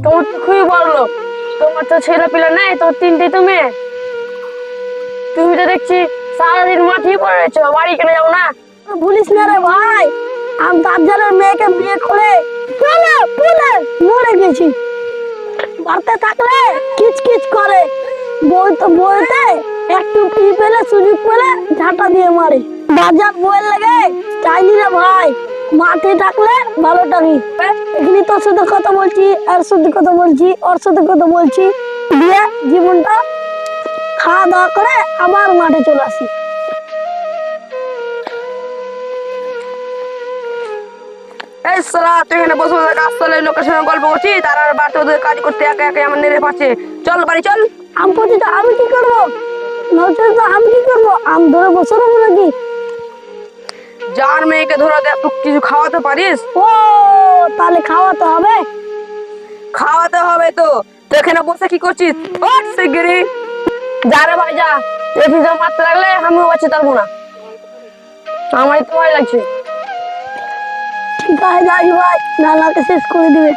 তোমার তো খুবই বড় লোক, তোমার তো ছেলে পিলা নেই, তোমার তিনটে তো মেয়ে। তুমি তো দেখছি সারাদিন মাঠেই পড়ে রয়েছো, বাড়ি কেন যাও না? ভুলিস না রে ভাই, আমি দাজ্জালের মেয়েকে বিয়ে করে পুলে পুলে মরে গেছি। বাড়িতে থাকলে কিচকিচ করে, বইতে একটু পি পেলে সুযোগ পেলে ঝাঁটা দিয়ে মারে। দাজ্জাল বইয়ের লাগে চাইনি রে ভাই, মাঠে থাকলে ভালো থাকি। এখানে তোর সাথে কথা বলছি, আর সাথে কথা বলছি, ওর সাথে কথা বলছি, দিয়ে জীবনটা খাওয়া দাওয়া করে আবার মাঠে চলে আসি। এই সালা, তুই এখানে বসে বসে কাজ চলে লোকের সঙ্গে গল্প করছিস, তার আর বাড়িতে ওদের কাজ করতে একা একা আমার নেড়ে পাচ্ছে। চল বাড়ি চল। আম করছি তো আমি কি করবো? নচেত তো আমি কি করবো? আম ধরে বসে রবো নাকি? যার মেয়েকে ধরে দে, তুই কিছু খাওয়াতে পারিস? ও, তাহলে খাওয়াতে হবে। খাওয়াতে হবে তো। তুই এখানে বসে কি করছিস? ওঠ শিগগিরি যা রে ভাই যা, দেখি যা মারতে লাগলে আমিও বাঁচতে পারবো না, আমার তো ভয় লাগছে। ঠিক আছে যাই ভাই, নালাকে শেষ করে দিবে।